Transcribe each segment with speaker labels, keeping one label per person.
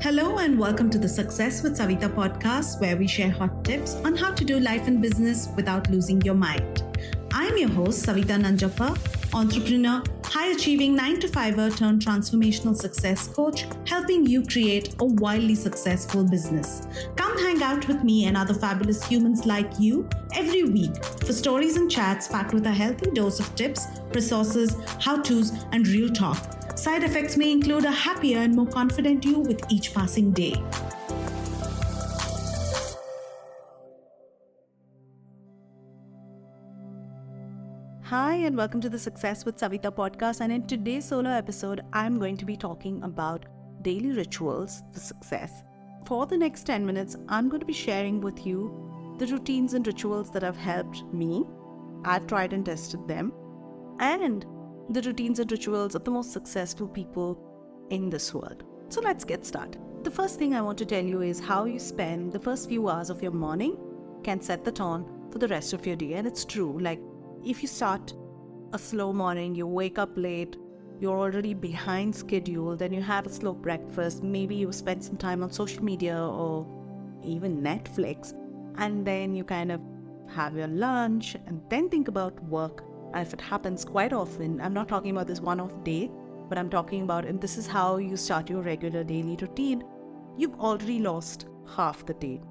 Speaker 1: Hello and welcome to the Success with Savitha podcast, where we share hot tips on how to do life and business without losing your mind. I'm your host, Savitha Nanjappa, entrepreneur, high-achieving 9-to-5er turned transformational success coach, helping you create a wildly successful business. Come hang out with me and other fabulous humans like you every week for stories and chats packed with a healthy dose of tips, resources, how-tos, and real talk. Side effects may include a happier and more confident you with each passing day. Hi, and welcome to the Success with Savitha podcast. And in today's solo episode, I'm going to be talking about daily rituals for success. For the next 10 minutes, I'm going to be sharing with you the routines and rituals that have helped me. I've tried and tested them. And the routines and rituals of the most successful people in this world. So let's get started. The first thing I want to tell you is how you spend the first few hours of your morning can set the tone for the rest of your day. And it's true, like if you start a slow morning, you wake up late, you're already behind schedule, then you have a slow breakfast, maybe you spend some time on social media or even Netflix, and then you kind of have your lunch and then think about work. And if it happens quite often, I'm not talking about this one-off day, but I'm talking about, and this is how you start your regular daily routine, you've already lost half the day.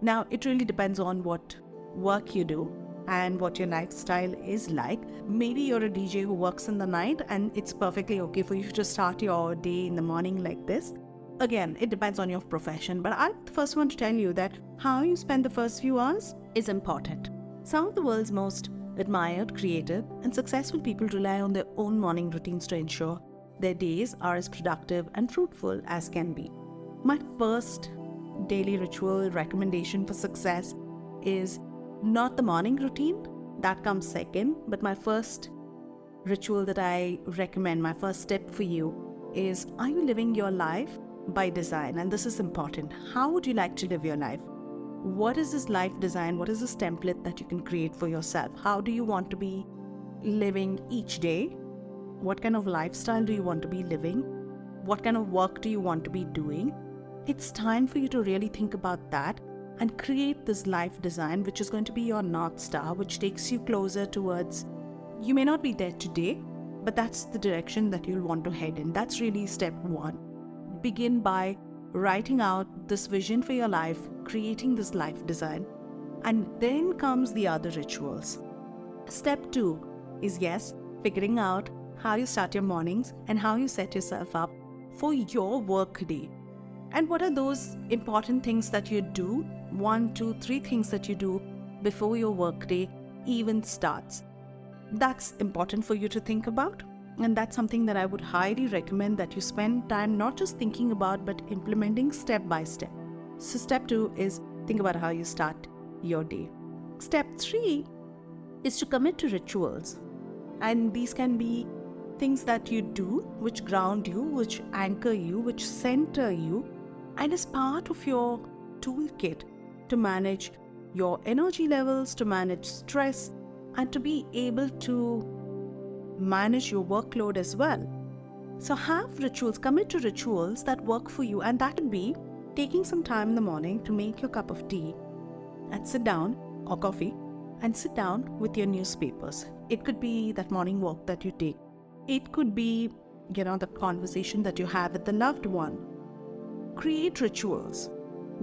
Speaker 1: Now, it really depends on what work you do and what your lifestyle is like. Maybe you're a DJ who works in the night and it's perfectly okay for you to start your day in the morning like this. Again, it depends on your profession, but I'm the first one to tell you that how you spend the first few hours is important. Some of the world's most admired, creative, and successful people rely on their own morning routines to ensure their days are as productive and fruitful as can be. My first daily ritual recommendation for success is not the morning routine, that comes second, but my first ritual that I recommend, my first step for you is, are you living your life by design? And this is important. How would you like to live your life? What is this life design? What is this template that you can create for yourself? How do you want to be living each day? What kind of lifestyle do you want to be living? What kind of work do you want to be doing? It's time for you to really think about that and create this life design, which is going to be your North Star, which takes you closer towards, you may not be there today, but that's the direction that you'll want to head in. That's really step one. Begin by writing out this vision for your life, creating this life design, and then comes the other rituals. Step two is, yes, figuring out how you start your mornings and how you set yourself up for your work day. And what are those important things that you do? 1, 2, 3 things that you do before your work day even starts. That's important for you to think about. And that's something that I would highly recommend that you spend time not just thinking about, but implementing step by step. So step 2 is think about how you start your day. Step 3 is to commit to rituals. And these can be things that you do, which ground you, which anchor you, which center you, and is part of your toolkit to manage your energy levels, to manage stress, and to be able to manage your workload as well. So have rituals, commit to rituals that work for you, and that would be taking some time in the morning to make your cup of tea and sit down, or coffee, and sit down with your newspapers. It could be that morning walk that you take. It could be, the conversation that you have with the loved one. Create rituals.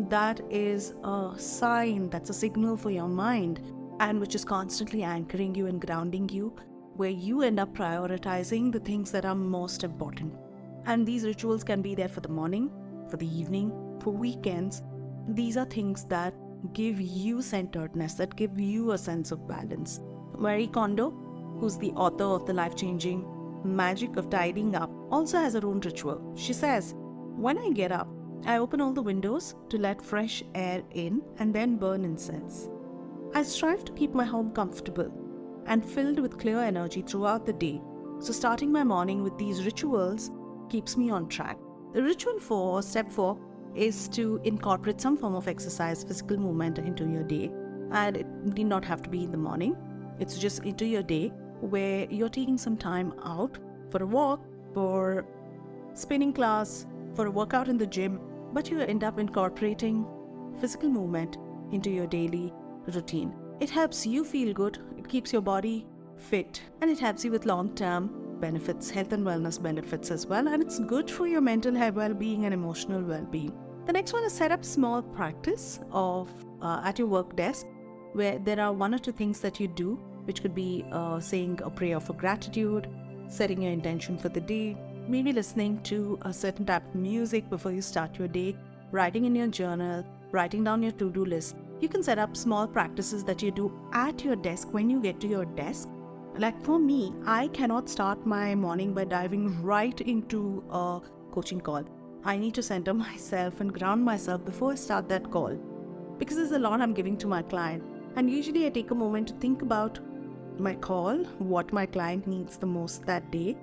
Speaker 1: That is a sign, that's a signal for your mind, and which is constantly anchoring you and grounding you, where you end up prioritizing the things that are most important. And these rituals can be there for the morning, for the evening, for weekends. These are things that give you centeredness, that give you a sense of balance. Marie Kondo, who's the author of The Life-Changing Magic of Tidying Up, also has her own ritual. She says, when I get up, I open all the windows to let fresh air in and then burn incense. I strive to keep my home comfortable and filled with clear energy throughout the day. So starting my morning with these rituals keeps me on track. The ritual 4, or step 4, is to incorporate some form of exercise, physical movement into your day. And it need not have to be in the morning. It's just into your day where you're taking some time out for a walk, for spinning class, for a workout in the gym, but you end up incorporating physical movement into your daily routine. It helps you feel good, it keeps your body fit, and it helps you with long-term benefits, health and wellness benefits as well, and it's good for your mental health well-being and emotional well-being. The next one is set up small practice of at your work desk where there are one or two things that you do, which could be saying a prayer for gratitude, setting your intention for the day, maybe listening to a certain type of music before you start your day, writing in your journal, writing down your to-do list. You can set up small practices that you do at your desk when you get to your desk. Like for me, I cannot start my morning by diving right into a coaching call. I need to center myself and ground myself before I start that call, because there's a lot I'm giving to my client. And usually I take a moment to think about my call, what my client needs the most that day.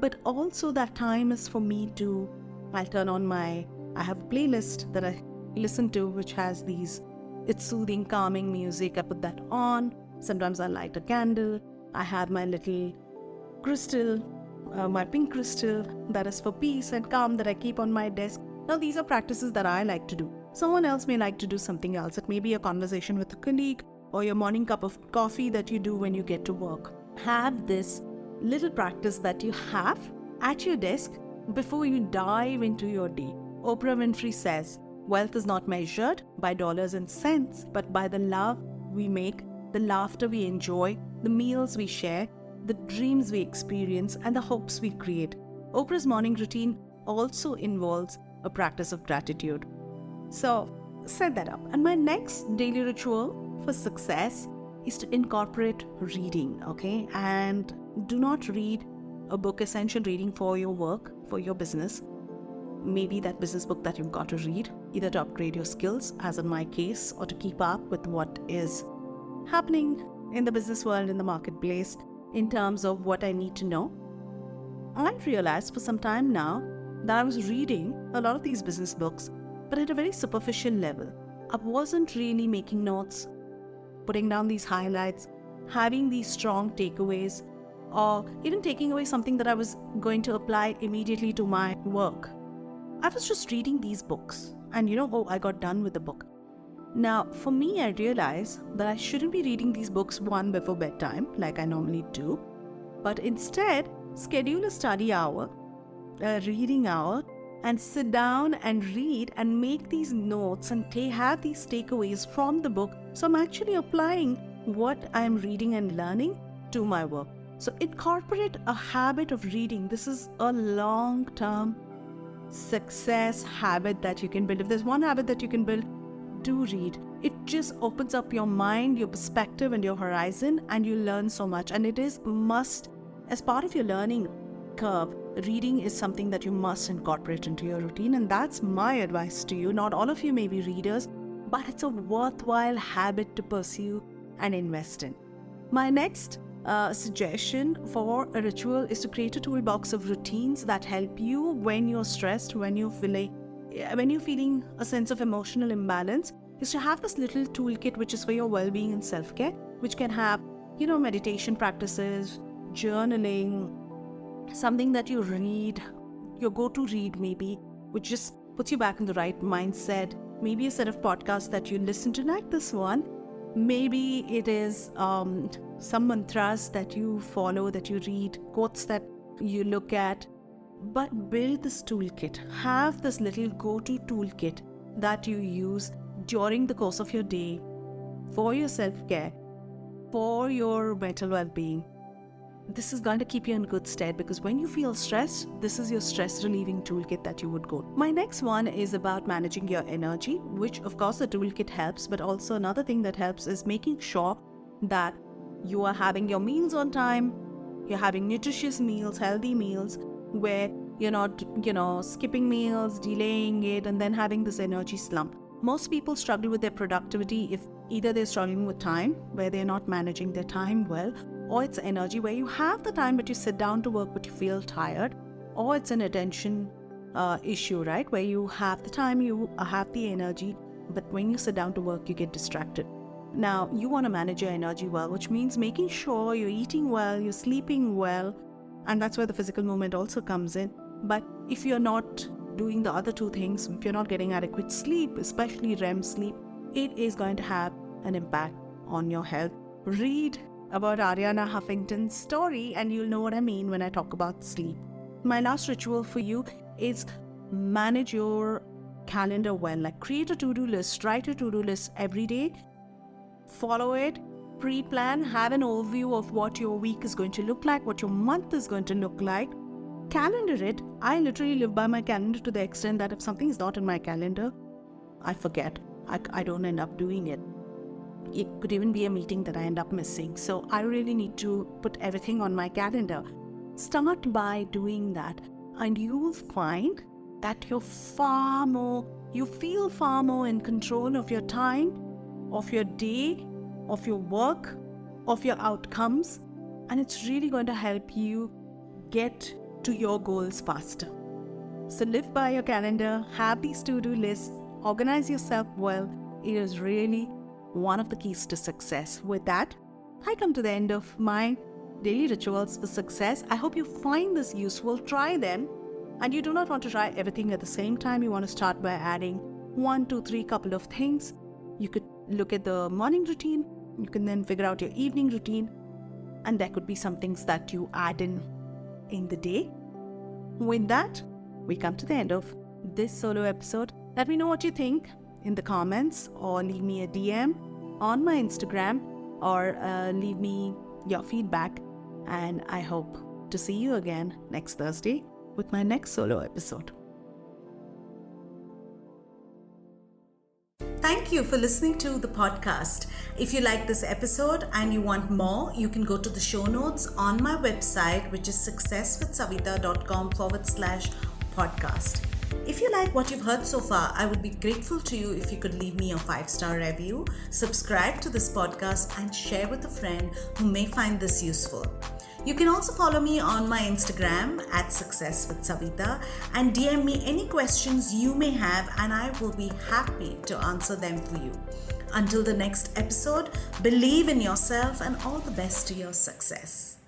Speaker 1: But also that time is for me to, I have a playlist that I listen to which has it's soothing, calming music. I put that on. Sometimes I light a candle. I have my little crystal, my pink crystal that is for peace and calm that I keep on my desk. Now these are practices that I like to do. Someone else may like to do something else. It may be a conversation with a colleague or your morning cup of coffee that you do when you get to work. Have this little practice that you have at your desk before you dive into your day. Oprah Winfrey says, wealth is not measured by dollars and cents, but by the love we make, the laughter we enjoy, the meals we share, the dreams we experience, and the hopes we create. Oprah's morning routine also involves a practice of gratitude. So, set that up. And my next daily ritual for success is to incorporate reading, okay? And do not read a book, essential reading for your work, for your business. Maybe that business book that you've got to read, either to upgrade your skills, as in my case, or to keep up with what is happening in the business world, in the marketplace, in terms of what I need to know. I realized for some time now that I was reading a lot of these business books, but at a very superficial level. I wasn't really making notes, putting down these highlights, having these strong takeaways, or even taking away something that I was going to apply immediately to my work. I was just reading these books and I got done with the book. Now, for me, I realized that I shouldn't be reading these books one before bedtime, like I normally do, but instead schedule a study hour, a reading hour, and sit down and read and make these notes and have these takeaways from the book. So I'm actually applying what I'm reading and learning to my work. So incorporate a habit of reading. This is a long-term success habit that you can build. If there's one habit that you can build, do read. It just opens up your mind, your perspective, and your horizon, and you learn so much. And it is must, as part of your learning curve, reading is something that you must incorporate into your routine. And that's my advice to you. Not all of you may be readers, but it's a worthwhile habit to pursue and invest in. My next suggestion for a ritual is to create a toolbox of routines that help you when you're stressed, when you're feeling a sense of emotional imbalance, is to have this little toolkit which is for your well-being and self-care, which can have, meditation practices, journaling, something that you read, your go-to read maybe, which just puts you back in the right mindset, maybe a set of podcasts that you listen to like this one, maybe it is some mantras that you follow, that you read, quotes that you look at. But build this toolkit. Have this little go-to toolkit that you use during the course of your day for your self-care, for your mental well-being. This is going to keep you in good stead, because when you feel stressed, this is your stress relieving toolkit that you would go. My next one is about managing your energy, which of course the toolkit helps, but also another thing that helps is making sure that you are having your meals on time, you're having nutritious meals, healthy meals, where you're not, skipping meals, delaying it, and then having this energy slump. Most people struggle with their productivity if either they're struggling with time, where they're not managing their time well, or it's energy, where you have the time but you sit down to work but you feel tired, or it's an attention issue, right, where you have the time, you have the energy, but when you sit down to work, you get distracted. Now, you want to manage your energy well, which means making sure you're eating well, you're sleeping well, and that's where the physical movement also comes in. But if you're not doing the other two things, if you're not getting adequate sleep, especially REM sleep, it is going to have an impact on your health. Read about Ariana Huffington's story and you'll know what I mean when I talk about sleep. My last ritual for you is manage your calendar well. Like, create a to-do list, write a to-do list every day, follow it, pre-plan, have an overview of what your week is going to look like, what your month is going to look like. Calendar it. I literally live by my calendar to the extent that if something is not in my calendar, I forget. I don't end up doing it. It could even be a meeting that I end up missing. So I really need to put everything on my calendar. Start by doing that, and you will find that you feel far more in control of your time, of your day, of your work, of your outcomes, and it's really going to help you get to your goals faster. So live by your calendar, have these to-do lists, organize yourself well. It is really one of the keys to success. With that, I come to the end of my daily rituals for success. I hope you find this useful. Try them. And you do not want to try everything at the same time. You want to start by adding 1, 2, 3 couple of things. You could look at the morning routine. You can then figure out your evening routine. And there could be some things that you add in the day. With that, we come to the end of this solo episode. Let me know what you think in the comments, or leave me a DM on my Instagram, or leave me your feedback. And I hope to see you again next Thursday with my next solo episode. Thank you for listening to the podcast. If you like this episode and you want more, you can go to the show notes on my website, which is successwithsavitha.com/podcast. If you like what you've heard so far, I would be grateful to you if you could leave me a 5-star review, subscribe to this podcast, and share with a friend who may find this useful. You can also follow me on my Instagram @successwithsavitha and DM me any questions you may have, and I will be happy to answer them for you. Until the next episode, believe in yourself and all the best to your success.